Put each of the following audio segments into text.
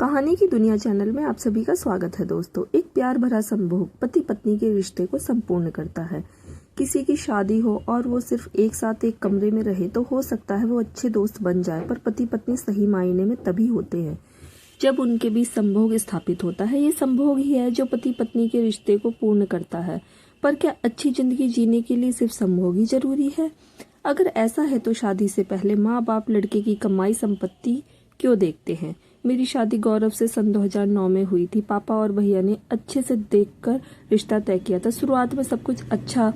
कहानी की दुनिया चैनल में आप सभी का स्वागत है दोस्तों। एक प्यार भरा संभोग पति पत्नी के रिश्ते को संपूर्ण करता है। किसी की शादी हो और वो सिर्फ एक साथ एक कमरे में रहे तो हो सकता है वो अच्छे दोस्त बन जाए, पर पति पत्नी सही मायने में तभी होते हैं जब उनके बीच संभोग स्थापित होता है। ये संभोग ही है जो पति पत्नी के रिश्ते को पूर्ण करता है। पर क्या अच्छी जिंदगी जीने के लिए सिर्फ संभोग ही जरूरी है? अगर ऐसा है तो शादी से पहले माँ बाप लड़के की कमाई संपत्ति क्यों देखते हैं? मेरी शादी गौरव से सन 2009 में हुई थी। पापा और भैया ने अच्छे से देखकर रिश्ता तय किया था। शुरुआत में सब कुछ अच्छा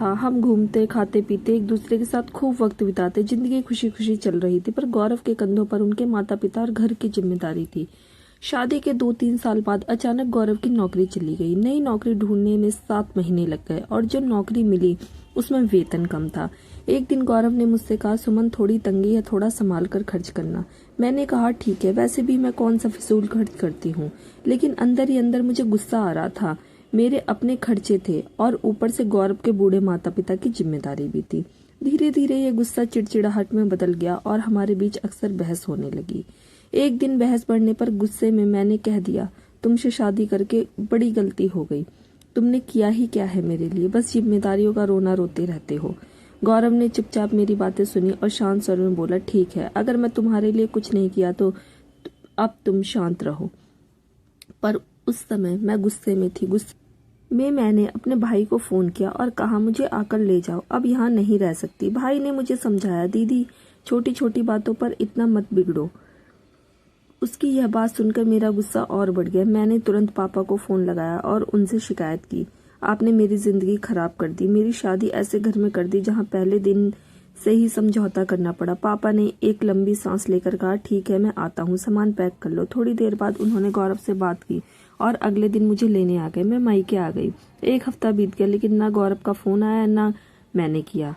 था। हम घूमते खाते पीते एक दूसरे के साथ खूब वक्त बिताते, जिंदगी खुशी खुशी चल रही थी। पर गौरव के कंधों पर उनके माता पिता और घर की जिम्मेदारी थी। शादी के 2-3 साल बाद अचानक गौरव की नौकरी चली गई। नई नौकरी ढूंढने में 7 महीने लग गए और जो नौकरी मिली उसमें वेतन कम था। एक दिन गौरव ने मुझसे कहा, सुमन थोड़ी तंगी है, थोड़ा संभाल कर खर्च करना। मैंने कहा ठीक है, वैसे भी मैं कौन सा फिजूल खर्च करती हूँ। लेकिन अंदर ही अंदर मुझे गुस्सा आ रहा था। मेरे अपने खर्चे थे और ऊपर से गौरव के बूढ़े माता पिता की जिम्मेदारी भी थी। धीरे धीरे ये गुस्सा चिड़चिड़ाहट में बदल गया और हमारे बीच अक्सर बहस होने लगी। एक दिन बहस बढ़ने पर गुस्से में मैंने कह दिया, तुमसे शादी करके बड़ी गलती हो गई। तुमने किया ही क्या है मेरे लिए? बस जिम्मेदारियों का रोना रोते रहते हो। गौरव ने चुपचाप मेरी बातें सुनी और शांत स्वर में बोला, ठीक है, अगर मैं तुम्हारे लिए कुछ नहीं किया तो अब तुम शांत रहो। पर उस समय मैं गुस्से में थी। गुस्से में मैंने अपने भाई को फोन किया और कहा, मुझे आकर ले जाओ, अब यहाँ नहीं रह सकती। भाई ने मुझे समझाया, दीदी छोटी छोटी बातों पर इतना मत बिगड़ो। उसकी यह बात सुनकर मेरा गुस्सा और बढ़ गया। मैंने तुरंत पापा को फोन लगाया और उनसे शिकायत की, आपने मेरी जिंदगी खराब कर दी, मेरी शादी ऐसे घर में कर दी जहां पहले दिन से ही समझौता करना पड़ा। पापा ने एक लंबी सांस लेकर कहा, ठीक है, मैं आता हूँ, सामान पैक कर लो। थोड़ी देर बाद उन्होंने गौरव से बात की और अगले दिन मुझे लेने आ गए। मैं मायके आ गई। 1 हफ्ता बीत गया लेकिन ना गौरव का फोन आया ना मैंने किया।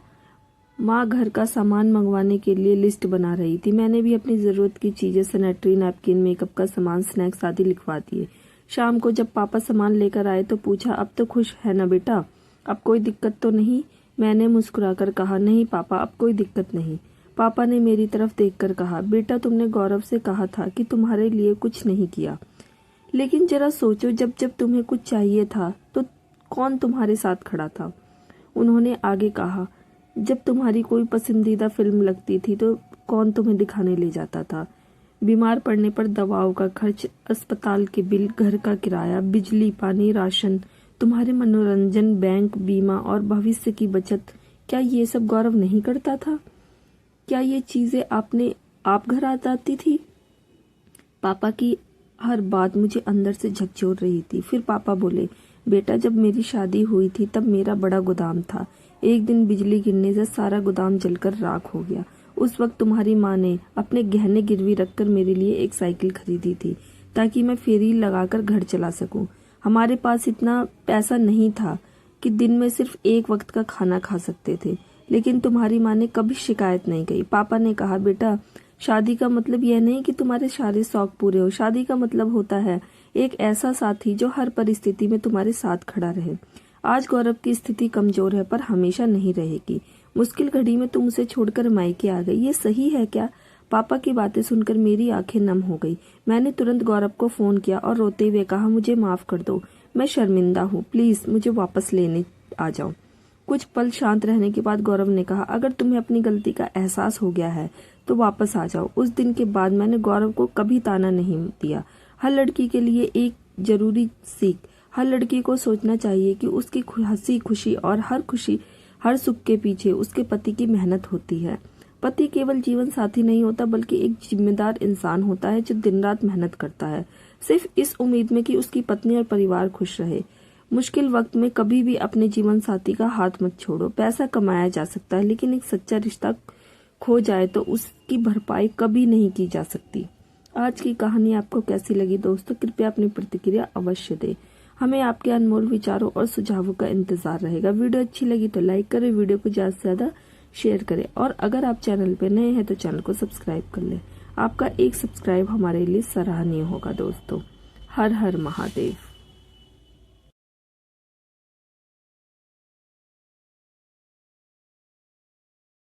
माँ घर का सामान मंगवाने के लिए लिस्ट बना रही थी। मैंने भी अपनी जरूरत की चीजें, सैनिटरी नैपकिन, मेकअप का सामान, स्नैक्स आदि लिखवा दिए। शाम को जब पापा सामान लेकर आए तो पूछा, अब तो खुश है ना बेटा, अब कोई दिक्कत तो नहीं? मैंने मुस्कुराकर कहा, नहीं पापा, अब कोई दिक्कत नहीं। पापा ने मेरी तरफ देखकर कहा, बेटा तुमने गौरव से कहा था कि तुम्हारे लिए कुछ नहीं किया, लेकिन जरा सोचो, जब जब तुम्हें कुछ चाहिए था तो कौन तुम्हारे साथ खड़ा था? उन्होंने आगे कहा, जब तुम्हारी कोई पसंदीदा फिल्म लगती थी तो कौन तुम्हें दिखाने ले जाता था? बीमार पड़ने पर दवाओं का खर्च, अस्पताल के बिल, घर का किराया, बिजली पानी, राशन, तुम्हारे मनोरंजन, बैंक, बीमा और भविष्य की बचत, क्या ये सब गौरव नहीं करता था? क्या ये चीजें आप घर आ जाती थी? पापा की हर बात मुझे अंदर से झकझोर रही थी। फिर पापा बोले, बेटा जब मेरी शादी हुई थी तब मेरा बड़ा गोदाम था। एक दिन बिजली गिरने से सारा गोदाम जलकर राख हो गया। उस वक्त तुम्हारी माँ ने अपने गहने गिरवी रखकर मेरे लिए एक साइकिल खरीदी थी ताकि मैं फेरी लगाकर घर चला सकूं। हमारे पास इतना पैसा नहीं था कि दिन में सिर्फ एक वक्त का खाना खा सकते थे, लेकिन तुम्हारी माँ ने कभी शिकायत नहीं की। पापा ने कहा, बेटा शादी का मतलब यह नहीं कि तुम्हारे सारे शौक पूरे हो। शादी का मतलब होता है एक ऐसा साथी जो हर परिस्थिति में तुम्हारे साथ खड़ा रहे। आज गौरव की स्थिति कमजोर है पर हमेशा नहीं रहेगी। मुश्किल घड़ी में तुम उसे छोड़कर मायके आ गई, ये सही है क्या? पापा की बातें सुनकर मेरी आंखें नम हो गई। मैंने तुरंत गौरव को फोन किया और रोते हुए कहा, मुझे माफ कर दो, मैं शर्मिंदा हूँ, प्लीज मुझे वापस लेने आ जाओ। कुछ पल शांत रहने के बाद गौरव ने कहा, अगर तुम्हें अपनी गलती का एहसास हो गया है तो वापस आ जाओ। उस दिन के बाद मैंने गौरव को कभी ताना नहीं दिया। हर लड़की के लिए एक जरूरी सीख, हर लड़की को सोचना चाहिए कि उसकी हंसी खुशी और हर सुख के पीछे उसके पति की मेहनत होती है। पति केवल जीवन साथी नहीं होता बल्कि एक जिम्मेदार इंसान होता है जो दिन रात मेहनत करता है, सिर्फ इस उम्मीद में कि उसकी पत्नी और परिवार खुश रहे। मुश्किल वक्त में कभी भी अपने जीवन साथी का हाथ मत छोड़ो। पैसा कमाया जा सकता है लेकिन एक सच्चा रिश्ता खो जाए तो उसकी भरपाई कभी नहीं की जा सकती। आज की कहानी आपको कैसी लगी दोस्तों? कृपया अपनी प्रतिक्रिया अवश्य दें। हमें आपके अनमोल विचारों और सुझावों का इंतजार रहेगा। वीडियो अच्छी लगी तो लाइक करें, वीडियो को ज्यादा से ज्यादा शेयर करें और अगर आप चैनल पे नए हैं तो चैनल को सब्सक्राइब कर लें। आपका एक सब्सक्राइब हमारे लिए सराहनीय होगा दोस्तों। हर हर महादेव।